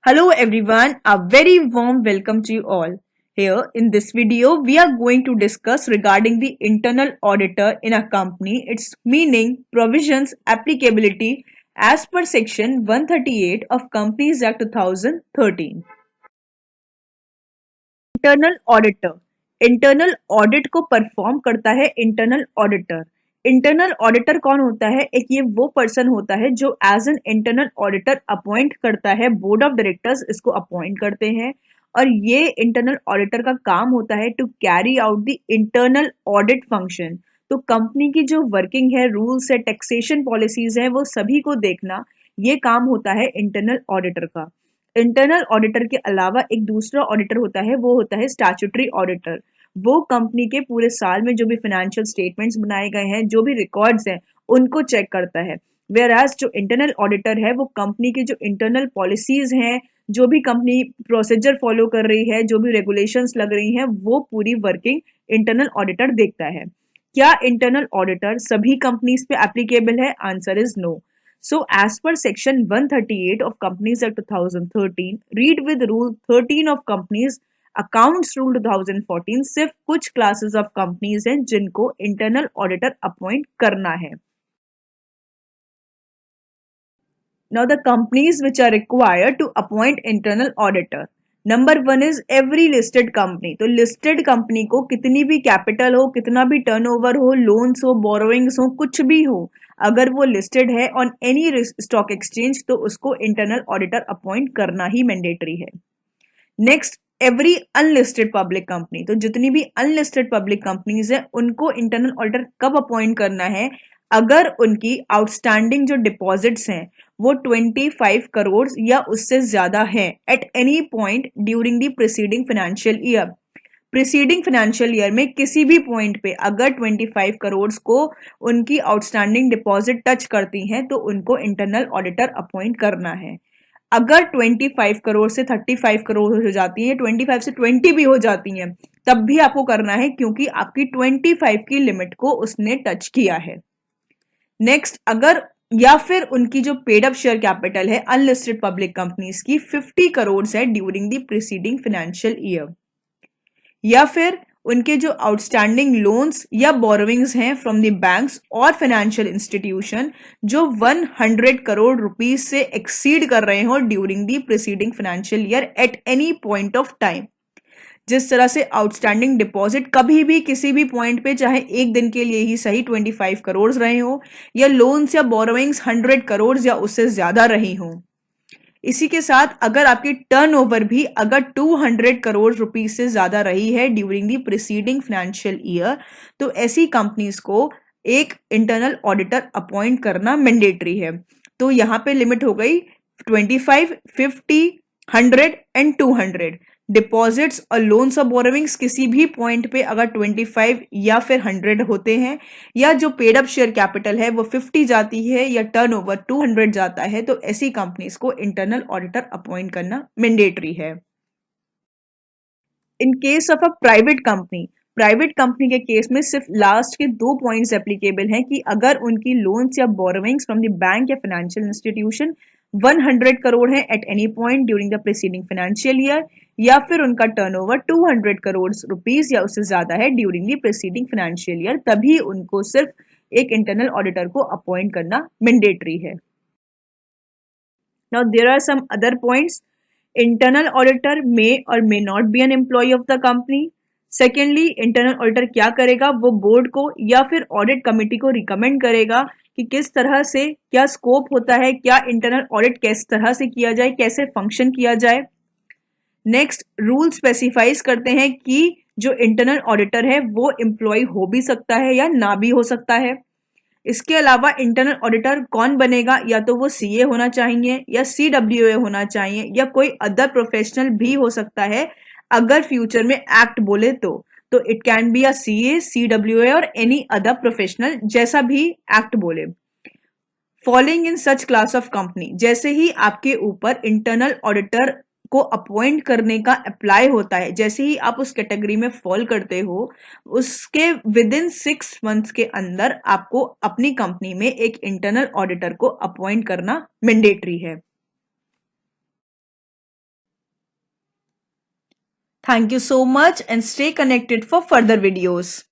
Hello everyone, a very warm welcome to you all. Here in this video, we are going to discuss regarding the internal auditor in a company, its meaning, provisions, applicability as per section 138 of Companies Act 2013. Internal auditor internal audit को perform करता है internal auditor. Internal auditor कौन होता है? एक ये वो person होता है जो as an internal auditor appoint करता है, बोर्ड ऑफ डायरेक्टर्स इसको अपॉइंट करते हैं और ये इंटरनल ऑडिटर का काम होता है to carry out the internal audit function. तो कंपनी की जो वर्किंग है, रूल्स है, टैक्सेशन पॉलिसीज है, वो सभी को देखना, ये काम होता है इंटरनल ऑडिटर का। इंटरनल ऑडिटर के अलावा एक दूसरा ऑडिटर होता है, वो होता है स्टैट्यूटरी ऑडिटर। वो कंपनी के पूरे साल में जो भी फाइनेंशियल स्टेटमेंट्स बनाए गए हैं, जो भी रिकॉर्ड्स हैं, उनको चेक करता है। वेयर एज जो इंटरनल ऑडिटर है वो कंपनी की जो इंटरनल पॉलिसीज हैं, जो भी कंपनी प्रोसीजर फॉलो कर रही है, जो भी रेगुलेशंस लग रही हैं, वो पूरी वर्किंग इंटरनल ऑडिटर देखता है। क्या इंटरनल ऑडिटर सभी कंपनीज पे एप्लीकेबल है? Answer is no. So as per section 138 of Companies Act 2013, read with rule 13 of Companies Accounts Rule 2014, सिर्फ कुछ क्लासेस ऑफ कंपनीज हैं जिनको इंटरनल ऑडिटर अपॉइंट करना है। Now the companies which are required to appoint internal auditor. Number 1 is every listed company. तो listed company को कितनी भी कैपिटल हो, कितना भी टर्नओवर हो, लोन्स हो, बोरोइंग्स हो, कुछ भी हो, अगर वो लिस्टेड है ऑन एनी स्टॉक एक्सचेंज तो उसको इंटरनल ऑडिटर अपॉइंट करना ही मैंडेटरी है। Next, every unlisted public company. तो जितनी भी अनलिस्टेड पब्लिक कंपनीज है उनको इंटरनल ऑडिटर कब अपॉइंट करना है? अगर उनकी आउटस्टैंडिंग जो डिपॉजिट्स हैं वो 25 करोड़ या उससे ज्यादा है at any point during the preceding financial year. Preceding financial year में किसी भी पॉइंट पे अगर 25 करोड़ को उनकी आउटस्टैंडिंग डिपॉजिट टच करती हैं तो उनको इंटरनल ऑडिटर अपॉइंट करना है। अगर 25 करोड़ से 35 करोड़ हो जाती है, 25 से 20 भी हो जाती हैं, तब भी आपको करना है क्योंकि आपकी 25 की लिमिट को उसने टच किया है। नेक्स्ट, अगर या फिर उनकी जो पेड अप शेयर कैपिटल है अनलिस्टेड पब्लिक कंपनीज की 50 करोड़ है during the preceding financial year, या फिर उनके जो आउटस्टैंडिंग लोन्स या बोरोविंग्स हैं फ्रॉम द बैंक्स और फाइनेंशियल इंस्टीट्यूशन जो 100 करोड़ रुपीज से एक्सीड कर रहे हो during the preceding financial year at any point of time. जिस तरह से आउटस्टैंडिंग डिपॉजिट कभी भी किसी भी पॉइंट पे चाहे एक दिन के लिए ही सही 25 करोड़ रहे हो या लोन्स या बोरोइंग्स 100 करोड़ या उससे ज्यादा रही हो। इसी के साथ अगर आपकी टर्नओवर भी अगर 200 करोड़ रुपीज से ज्यादा रही है during the preceding financial year तो ऐसी कंपनीज को एक इंटरनल ऑडिटर अपॉइंट करना मैंडेटरी है। तो यहाँ पे लिमिट हो गई 25, 50, 100 एंड 200। डिपॉजिट्स और लोन्स और बोरोविंग्स किसी भी पॉइंट पे अगर 25 या फिर 100 होते हैं या जो पेड अप शेयर कैपिटल है वो 50 जाती है या टर्नओवर 200 जाता है तो ऐसी कंपनीज को इंटरनल ऑडिटर अपॉइंट करना मैंडेटरी है। In case of a private company के केस में सिर्फ लास्ट के 2 पॉइंट्स एप्लीकेबल हैं कि अगर उनकी लोन्स या बोरोविंग्स फ्रॉम द बैंक या फाइनेंशियल इंस्टीट्यूशन 100 करोड़ है at any point during the preceding financial year या फिर उनका टर्नओवर 200 करोड़ रुपीस या उससे ज्यादा है during the preceding financial year, तभी उनको सिर्फ एक इंटरनल ऑडिटर को अपॉइंट करना मैंडेटरी है। Now there are some other points. Internal auditor may और may not be an employee of the company. Secondly, internal auditor क्या करेगा? वो बोर्ड को या फिर ऑडिट कमेटी को रिकमेंड करेगा कि किस तरह से क्या स्कोप होता है, क्या इंटरनल ऑडिट किस तरह से किया जाए, कैसे फंक्शन किया जाए। नेक्स्ट, रूल स्पेसिफाइज करते हैं कि जो इंटरनल ऑडिटर है वो एम्प्लॉय हो भी सकता है या ना भी हो सकता है। इसके अलावा इंटरनल ऑडिटर कौन बनेगा? या तो वो सीए होना चाहिए या सीडब्ल्यूए होना चाहिए या कोई अदर प्रोफेशनल भी हो सकता है अगर फ्यूचर में एक्ट बोले तो it can be a CA, CWA और एनी अदर प्रोफेशनल, जैसा भी एक्ट बोले। Following in such class of company, जैसे ही आपके ऊपर इंटरनल ऑडिटर को अपॉइंट करने का अप्लाई होता है, जैसे ही आप उस कैटेगरी में फॉल करते हो, उसके विद इन 6 मंथ्स के अंदर आपको अपनी कंपनी में एक इंटरनल ऑडिटर को अपॉइंट करना मैंडेटरी है। Thank you so much and stay connected for further videos.